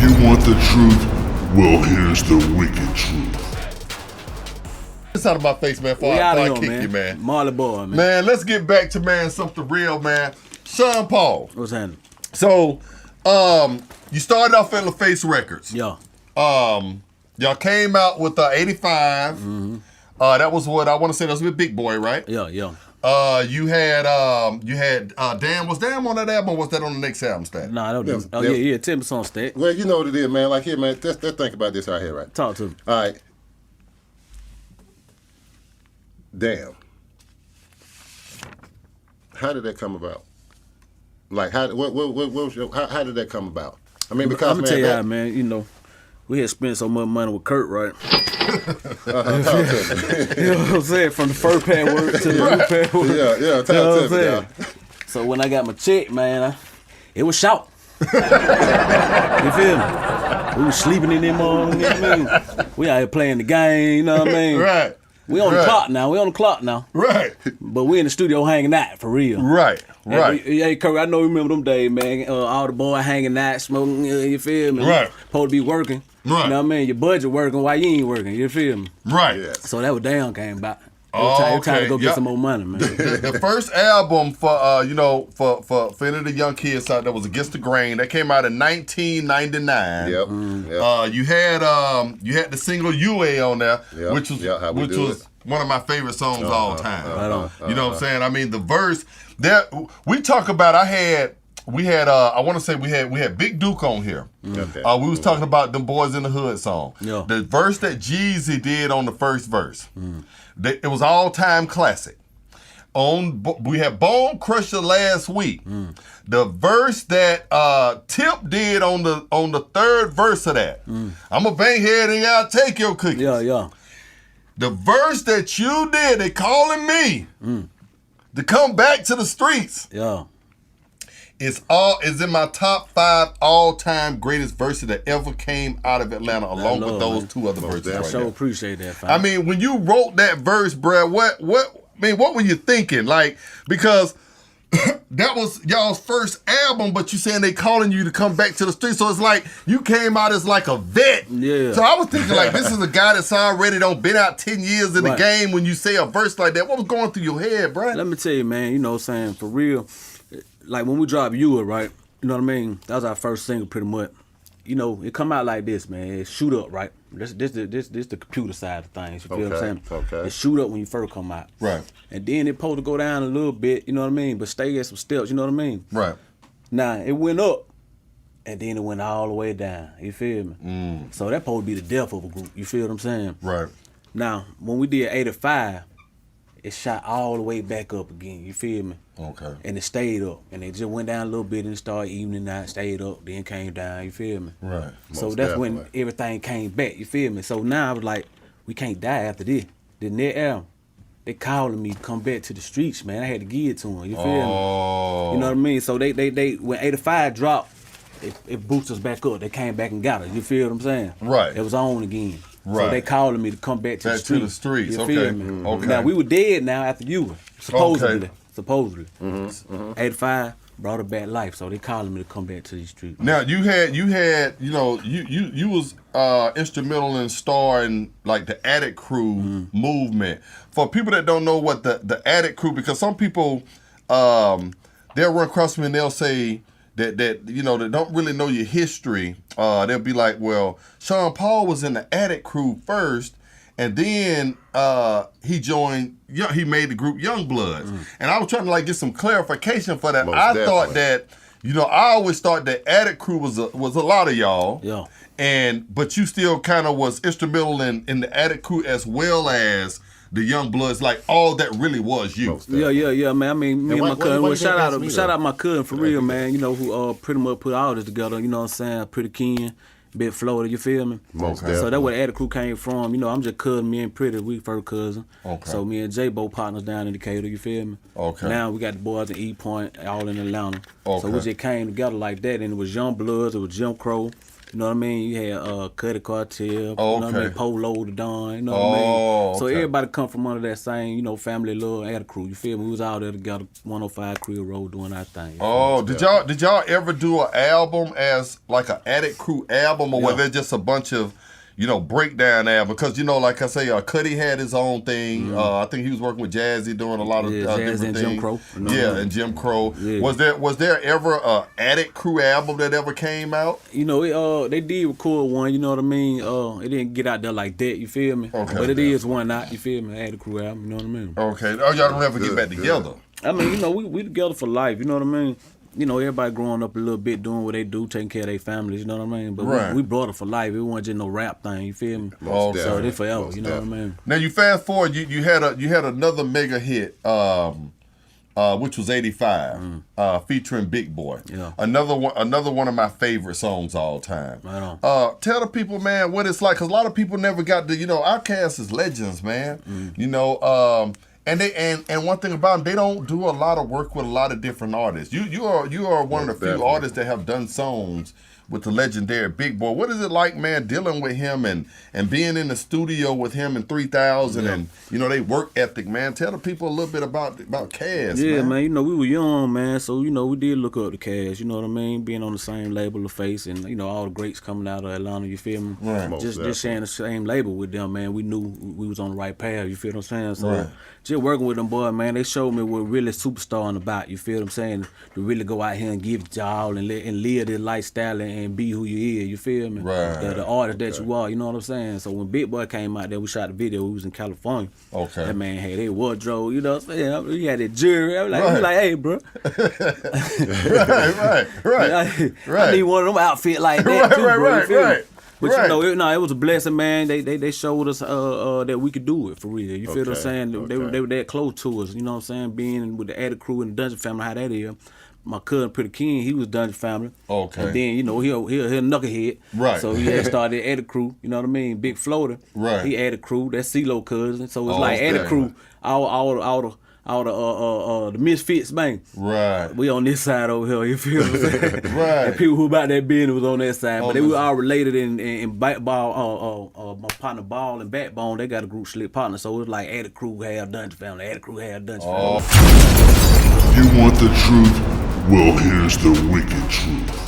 You want the truth? Well, here's the wicked truth. It's out of my face, man, before I kick you, man. Marley boy, man. Man, let's get back to, man, something real, man. SeanPaul. What's happening? So, you started off at LaFace Records. Yeah. Y'all came out with 85. Mm-hmm. That was what I want to say. That was with Big Boy, right? Yeah. You had Damn. Was Damn on that album, or was that on the next album, Stat? Nah, I don't know. Oh, yeah, 10% Stat. Well, you know what it is, man. Like, here, man, let's think about this right here, right? Talk to me. All right. Damn. How did that come about? Like, how did that come about? I mean, because, I'm going to tell you how, man, you know, we had spent so much money with Kurt, right? Talk to me. You know what I'm saying? From the first pad work to the new pad work. Yeah, talk to me. So when I got my check, man, it was shout. You feel me? We was sleeping in them on, you know what I mean? We out here playing the game, you know what I mean? Right. We on the clock now. Right. But we in the studio hanging out, for real. Right. Hey, Kurt, I know you remember them days, man. All the boys hanging out, smoking, you feel me? Right. Supposed to be working. Right. You know what I mean? Your budget working while you ain't working, you feel me? Right. Yes. So that was Damn came about. Oh, It time to go get some more money, man. The first album for for any of the young kids out there was Against the Grain. That came out in 1999. Yep. You had the single UA on there, which was one of my favorite songs all time. You know what I'm saying? I mean, the verse that we talk about. We had I want to say we had Big Duke on here. Okay. We was talking about them Boys in the Hood song. Yeah. The verse that Jeezy did on the first verse. It was all-time classic. We had Bone Crusher last week. The verse that Tip did on the third verse of that. I'm a bankhead and I'll take your cookies. Yeah. The verse that you did, they calling me to come back to the streets. Yeah. Is in my top 5 all-time greatest verses that ever came out of Atlanta, along with those two other verses. I sure appreciate that, fam. I mean, when you wrote that verse, bruh, what were you thinking? Like, because that was y'all's first album, but you saying they calling you to come back to the street, so it's like you came out as like a vet. Yeah. So I was thinking, like, this is a guy that's already been out 10 years in the game. When you say a verse like that, what was going through your head, bruh? Let me tell you, man, you know what I'm saying, for real, like when we dropped You It, right? You know what I mean? That was our first single, pretty much. You know, it come out like this, man. It shoot up, right? This the computer side of things. You feel what I'm saying? Okay. It shoot up when you first come out. Right. And then it supposed to go down a little bit, you know what I mean? But stay at some steps, you know what I mean? Right. Now, it went up, and then it went all the way down. You feel me? So that supposed to be the death of a group. You feel what I'm saying? Right. Now, when we did 85, it shot all the way back up again. You feel me? Okay. And it stayed up. And it just went down a little bit and started evening out, stayed up, then came down. You feel me? Right. So Most that's definitely. when everything came back. You feel me? So now I was like, we can't die after this. The next album, they calling me to come back to the streets, man. I had to give it to them. You feel me? You know what I mean? So they when 85 dropped, it boosted us back up. They came back and got us. You feel what I'm saying? Right. It was on again. Right. So they calling me to come back to the streets. You Okay. feel me? Okay. Now we were dead now after You Were, supposedly. Okay. Supposedly. 85 brought her back life, so they calling me to come back to these streets. Now you was instrumental in starting like the Attic Crew movement. For people that don't know what the Attic Crew, because some people they'll run across me and they'll say that they don't really know your history. They'll be like, well, SeanPaul was in the Attic Crew first, and then he joined. He made the group Youngbloods, and I was trying to like get some clarification for that. Thought that, I always thought that Attic Crew was a lot of y'all. Yeah. But you still kind of was instrumental in the Attic Crew as well as the Youngbloods. Like all that really was you. Yeah, man. I mean, me and my cousin. Well, shout shout out my cousin for real, man. You know, who pretty much put all this together. You know what I'm saying? Pretty Ken, Big Florida. You feel me? Most So definitely. that's where the Attic Crew came from. You know, I'm just cousin. Me and Pretty, we first cousin. Okay. So me and J-Bo partners down in Decatur. You feel me? Okay. Now we got the boys in E Point, all in Atlanta. So we just came together like that, and it was Young Bloods, it was Jim Crow. You know what I mean? You had Cuddy Cartel, you know what I mean? Polo the Don, you know what I mean? So everybody come from under that same, you know, family love at a crew. You feel me? We was out there together, 105 Creel Road doing our thing. Did y'all ever do an album as like an Attic Crew album, or was there just a bunch of, you know, breakdown album? Because, you know, like I say, Cuddy had his own thing. I think he was working with Jazzy doing a lot of different things. Jim Crow. And Jim Crow. Yeah. Was there ever a Attic Crew album that ever came out? You know, they did record one, you know what I mean? It didn't get out there like that, you feel me? Okay. But it is one out, you feel me? Attic Crew album, you know what I mean? Okay. Oh, y'all don't ever get back together? I mean, you know, we together for life, you know what I mean? You know, everybody growing up a little bit, doing what they do, taking care of their families, you know what I mean? But we brought it for life. It wasn't just no rap thing, you feel me? So they forever, you know what I mean? Now you fast forward, you had another mega hit, which was '85, featuring Big Boy. Yeah. Another one of my favorite songs all time. Right on. Tell the people, man, what it's like, because a lot of people never got to, you know, OUTKAST is legends, man. You know, and one thing about them, they don't do a lot of work with a lot of different artists. You are one of the few artists that have done songs with the legendary Big Boy. What is it like, man, dealing with him and being in the studio with him in 3000 and, you know, they work ethic, man? Tell the people a little bit about Cass, man. You know, we were young, man, so, you know, we did look up to Cass, you know what I mean? Being on the same label of Face and, you know, all the greats coming out of Atlanta, you feel me? Right. Just sharing the same label with them, man. We knew we was on the right path, you feel what I'm saying? So just working with them, boy, man, they showed me what really superstarring about, you feel what I'm saying? To really go out here and give it y'all and live this lifestyle and be who you is, you feel me? Right. The artist that you are, you know what I'm saying? So when Big Boy came out there, we shot the video, we was in California. Okay. That man had their wardrobe, you know what I'm saying? He had that jewelry. I was like, hey, bro. right. I need one of them outfits like that too, bro. You feel me? But you know, it was a blessing, man. They showed us that we could do it for real. You feel what I'm saying? They were that close to us. You know what I'm saying? Being with the Attic Crew and the Dungeon Family, how that is. My cousin Pretty King, he was Dungeon Family. Okay. And then, you know, he a knucklehead. Right. So he had started Attic Crew, you know what I mean? Big Floater. Right. He Attic Crew, that's CeeLo cousin. So it's like Attic Crew, all the misfits, man. Right. We on this side over here, you feel what I'm saying? Right. And people who about that business was on that side. But they were all related in ball, my partner Ball and Backbone, they got a group Slick Partner. So it was like Attic Crew had Dungeon Family, Attic Crew had Dungeon Family. You want the truth? Well, here's the wicked truth.